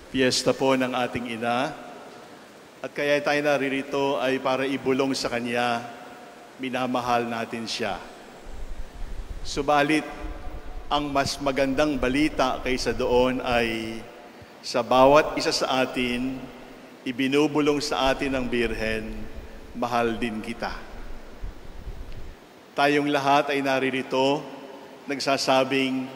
Fiesta po ng ating ina, at kaya tayo naririto ay para ibulong sa Kanya, minamahal natin siya. Subalit, ang mas magandang balita kaysa doon ay sa bawat isa sa atin, ibinubulong sa atin ng Birhen, mahal din kita. Tayong lahat ay naririto, nagsasabing,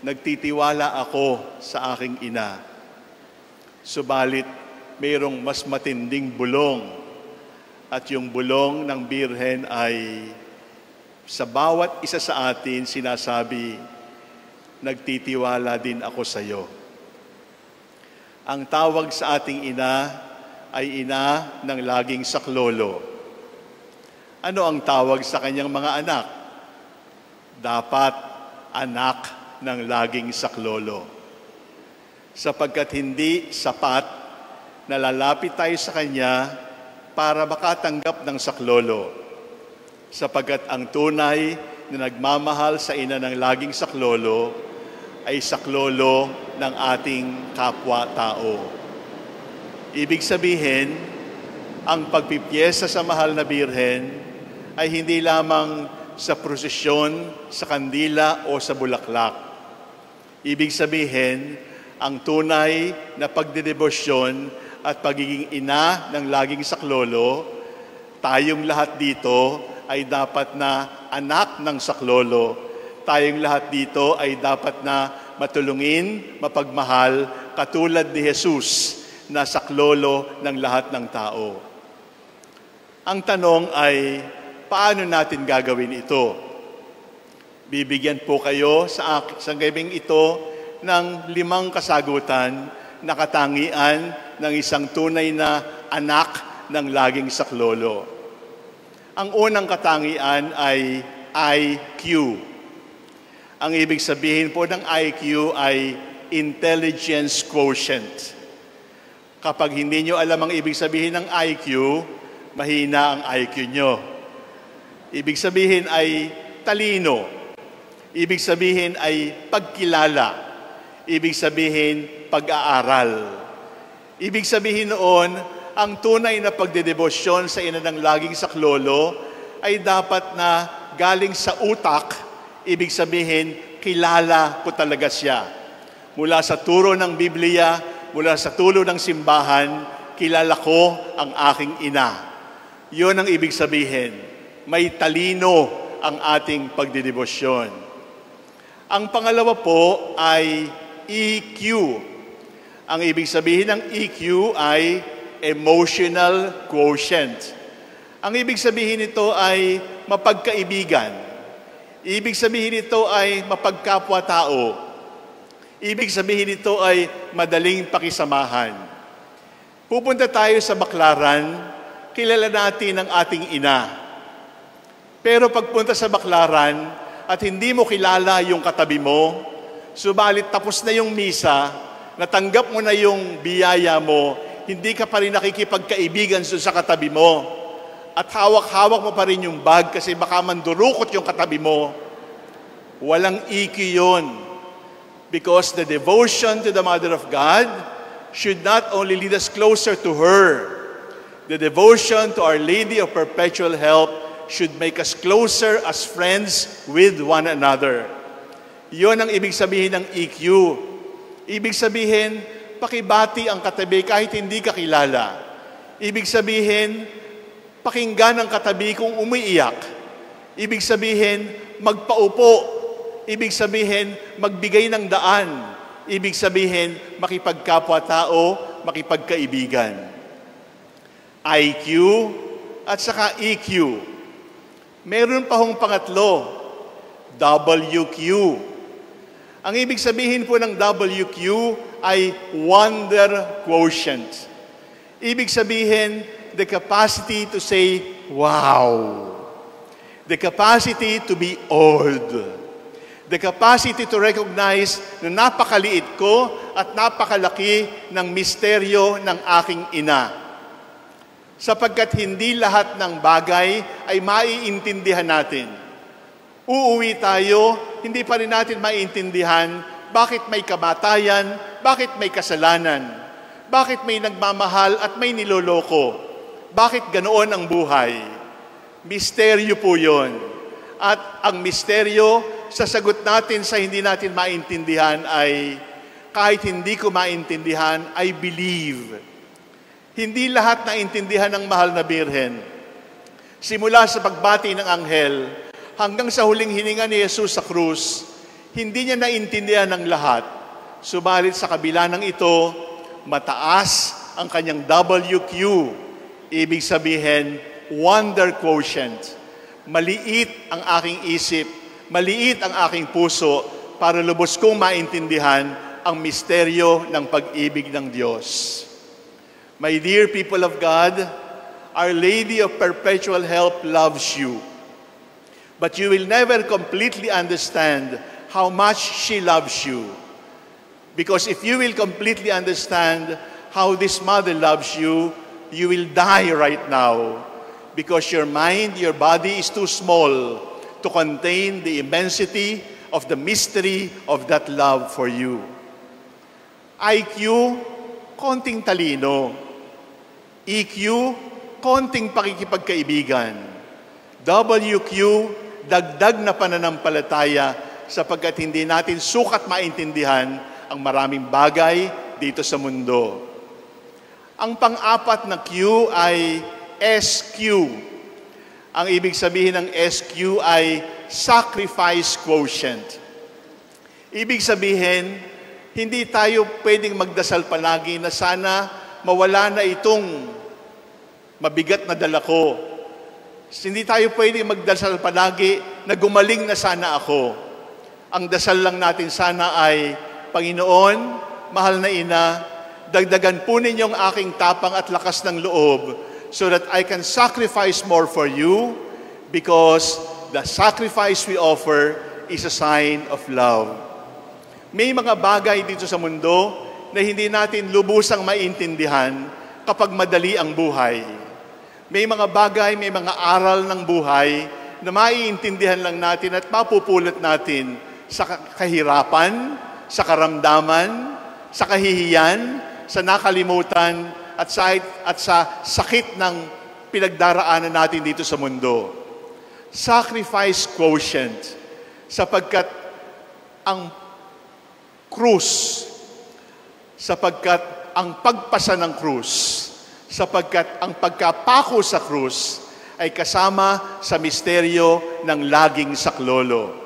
nagtitiwala ako sa aking ina. Subalit, mayroong mas matinding bulong. At yung bulong ng Birhen ay sa bawat isa sa atin sinasabi, nagtitiwala din ako sa iyo. Ang tawag sa ating ina ay ina ng laging saklolo. Ano ang tawag sa kanyang mga anak? Dapat anak ng laging saklolo. Sapagkat hindi sapat na lalapit tayo sa Kanya para makatanggap ng saklolo. Sapagkat ang tunay na nagmamahal sa ina ng laging saklolo ay saklolo ng ating kapwa-tao. Ibig sabihin, ang pagpipiyesta sa mahal na Birhen ay hindi lamang sa prosesyon, sa kandila o sa bulaklak. Ibig sabihin, ang tunay na pagdedebosyon at pagiging ina ng laging saklolo, tayong lahat dito ay dapat na anak ng saklolo. Tayong lahat dito ay dapat na matulungin, mapagmahal, katulad ni Jesus na saklolo ng lahat ng tao. Ang tanong ay, paano natin gagawin ito? Bibigyan po kayo sa gabing ito ng 5 kasagutan na katangian ng isang tunay na anak ng laging saklolo. Ang unang katangian ay IQ. Ang ibig sabihin po ng IQ ay intelligence quotient. Kapag hindi nyo alam ang ibig sabihin ng IQ, mahina ang IQ nyo. Ibig sabihin ay talino. Ibig sabihin ay pagkilala. Ibig sabihin, pag-aaral. Ibig sabihin noon, ang tunay na pagdedebosyon sa ina ng laging saklolo ay dapat na galing sa utak. Ibig sabihin, kilala ko talaga siya. Mula sa turo ng Biblia, mula sa tulo ng simbahan, kilala ko ang aking ina. Yun ang ibig sabihin. May talino ang ating pagdedebosyon. Ang pangalawa po ay EQ. Ang ibig sabihin ng EQ ay emotional quotient. Ang ibig sabihin nito ay mapagkaibigan. Ibig sabihin nito ay mapagkapwa-tao. Ibig sabihin nito ay madaling pakisamahan. Pupunta tayo sa Baklaran, kilala natin ang ating ina. Pero pagpunta sa Baklaran at hindi mo kilala yung katabi mo, subalit tapos na yung misa, natanggap mo na yung biyaya mo, hindi ka pa rin nakikipagkaibigan sa katabi mo. At hawak-hawak mo pa rin yung bag kasi baka mandurukot yung katabi mo. Walang EQ yun. Because the devotion to the Mother of God should not only lead us closer to her, the devotion to Our Lady of Perpetual Help should make us closer as friends with one another. Iyon ang ibig sabihin ng EQ. Ibig sabihin, pakibati ang katabi kahit hindi ka kilala. Ibig sabihin, pakinggan ang katabi kung umiiyak. Ibig sabihin, magpaupo. Ibig sabihin, magbigay ng daan. Ibig sabihin, makipagkapwa-tao, makipagkaibigan. IQ at saka EQ. Meron pa hong pangatlo, WQ. Ang ibig sabihin po ng WQ ay wonder quotient. Ibig sabihin, the capacity to say, wow. The capacity to be awed. The capacity to recognize na napakaliit ko at napakalaki ng misteryo ng aking ina. Sapagkat hindi lahat ng bagay ay maiintindihan natin. Uuwi tayo, hindi pa rin natin maiintindihan bakit may kamatayan, bakit may kasalanan. Bakit may nagmamahal at may niloloko? Bakit ganoon ang buhay? Misteryo po yun. At ang misteryo, sasagot natin sa hindi natin maintindihan ay, kahit hindi ko maintindihan, I believe. Hindi lahat naintindihan ng mahal na Birhen. Simula sa pagbati ng anghel, hanggang sa huling hininga ni Jesus sa krus, hindi niya naintindihan ng lahat. Subalit sa kabila ng ito, mataas ang kanyang WQ. Ibig sabihin, wonder quotient. Maliit ang aking isip, maliit ang aking puso para lubos kong maintindihan ang misteryo ng pag-ibig ng Diyos. My dear people of God, Our Lady of Perpetual Help loves you. But you will never completely understand how much she loves you. Because if you will completely understand how this mother loves you, you will die right now. Because your mind, your body is too small to contain the immensity of the mystery of that love for you. IQ, konting talino. EQ, konting pakikipagkaibigan. WQ, dagdag na pananampalataya sapagkat hindi natin sukat maintindihan ang maraming bagay dito sa mundo. Ang pang-apat na Q ay SQ. Ang ibig sabihin ng SQ ay sacrifice quotient. Ibig sabihin, hindi tayo pwedeng magdasal palagi na sana mawala na itong mabigat na dala ko. Hindi tayo pwedeng magdasal palagi na gumaling na sana ako. Ang dasal lang natin sana ay, Panginoon, mahal na ina, dagdagan po ninyong aking tapang at lakas ng loob so that I can sacrifice more for you because the sacrifice we offer is a sign of love. May mga bagay dito sa mundo na hindi natin lubusang maintindihan kapag madali ang buhay. May mga bagay, may mga aral ng buhay na maiintindihan lang natin at mapupulot natin sa kahirapan, sa karamdaman, sa kahihiyan, sa nakalimutan, at sa sakit ng pinagdaraanan natin dito sa mundo. Sacrifice quotient, sapagkat ang krus, sapagkat ang pagpasa ng krus, sapagkat ang pagkapako sa krus ay kasama sa misteryo ng laging saklolo.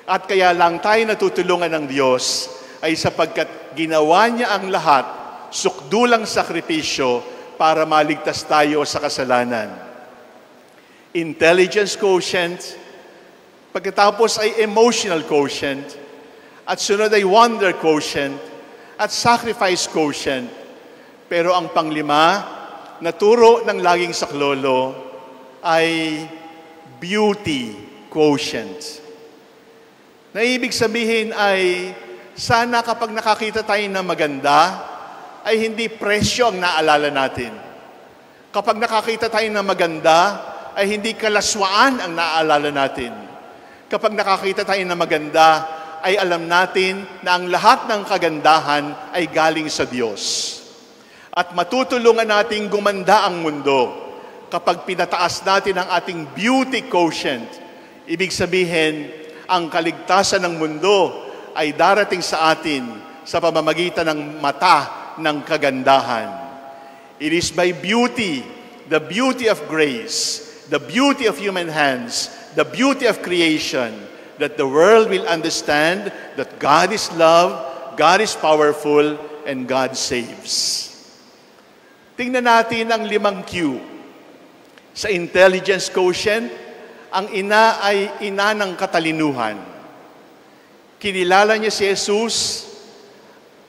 At kaya lang tayo natutulungan ng Diyos ay sapagkat ginawa niya ang lahat, sukdulang sakripisyo para maligtas tayo sa kasalanan. Intelligence quotient, pagkatapos ay emotional quotient, at sunod ay wonder quotient, at sacrifice quotient. Pero ang panglima, na turo ng laging saklolo, ay beauty quotient. Na ibig sabihin ay, sana kapag nakakita tayo ng maganda, ay hindi presyo ang naalala natin. Kapag nakakita tayo ng maganda, ay hindi kalaswaan ang naalala natin. Kapag nakakita tayo ng maganda, ay alam natin na ang lahat ng kagandahan ay galing sa Diyos. At matutulungan nating gumanda ang mundo kapag pinataas natin ang ating beauty quotient. Ibig sabihin, ang kaligtasan ng mundo ay darating sa atin sa pamamagitan ng mata ng kagandahan. It is by beauty, the beauty of grace, the beauty of human hands, the beauty of creation, that the world will understand that God is love, God is powerful, and God saves. Tingnan natin ang 5 Q. Sa intelligence quotient, ang ina ay ina ng katalinuhan. Kinilala niya si Jesus.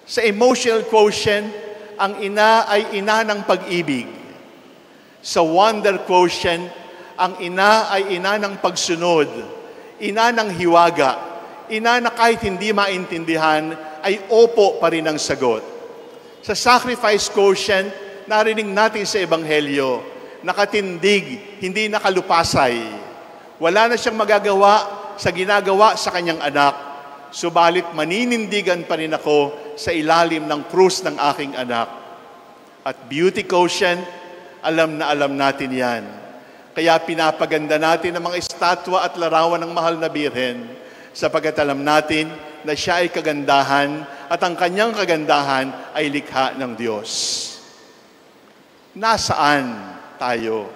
Sa emotional quotient, ang ina ay ina ng pag-ibig. Sa wonder quotient, ang ina ay ina ng pagsunod, ina ng hiwaga, ina na kahit hindi maintindihan, ay opo pa rin ang sagot. Sa sacrifice quotient, narinig natin sa Ebanghelyo, nakatindig, hindi nakalupasay. Wala na siyang magagawa sa ginagawa sa kanyang anak, subalit maninindigan pa rin ako sa ilalim ng krus ng aking anak. At beauty quotient, alam na alam natin yan. Kaya pinapaganda natin ang mga estatwa at larawan ng mahal na Birhen sapagkat alam natin na siya ay kagandahan at ang kanyang kagandahan ay likha ng Diyos. Nasaan tayo?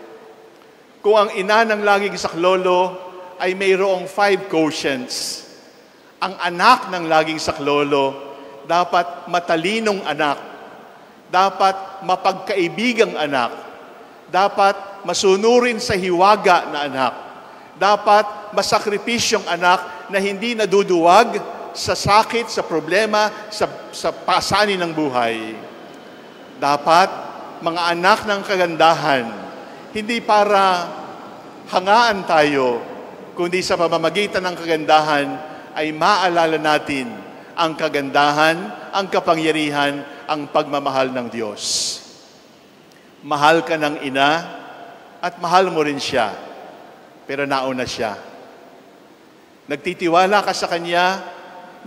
Kung ang ina ng laging saklolo ay mayroong 5 quotients, ang anak ng laging saklolo dapat matalinong anak, dapat mapagkaibigang anak, dapat masunurin sa hiwaga na anak, dapat masakripisyong anak na hindi naduduwag sa sakit, sa problema, sa pasanin ng buhay. Dapat mga anak ng kagandahan, hindi para hangaan tayo, kundi sa pamamagitan ng kagandahan ay maalala natin ang kagandahan, ang kapangyarihan, ang pagmamahal ng Diyos. Mahal ka ng ina at mahal mo rin siya, pero nauna siya. Nagtitiwala ka sa Kanya,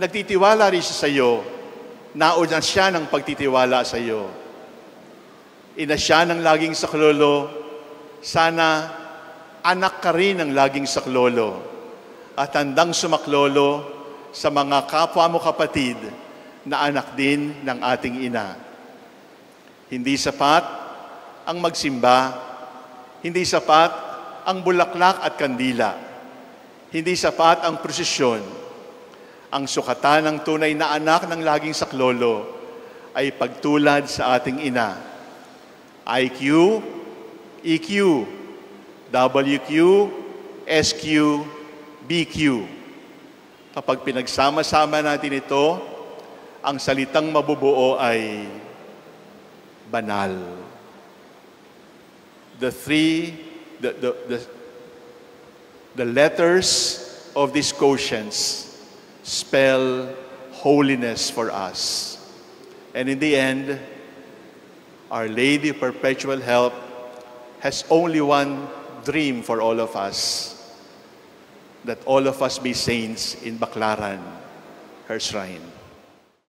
nagtitiwala rin siya sa iyo, nauna siya ng pagtitiwala sa iyo. Ina siya ng laging saklolo, sana anak ka rin ng laging saklolo at handang sumaklolo sa mga kapwa mo kapatid na anak din ng ating ina. Hindi sapat ang magsimba, hindi sapat ang bulaklak at kandila, hindi sapat ang prosesyon. Ang sukatan ng tunay na anak ng laging saklolo ay pagtulad sa ating ina. IQ, EQ, WQ, SQ, BQ. Kapag pinagsama-sama natin ito, ang salitang mabubuo ay banal. The letters of these quotients spell holiness for us. And in the end, Our Lady of Perpetual Help has only one dream for all of us, that all of us be saints in Baclaran, her shrine.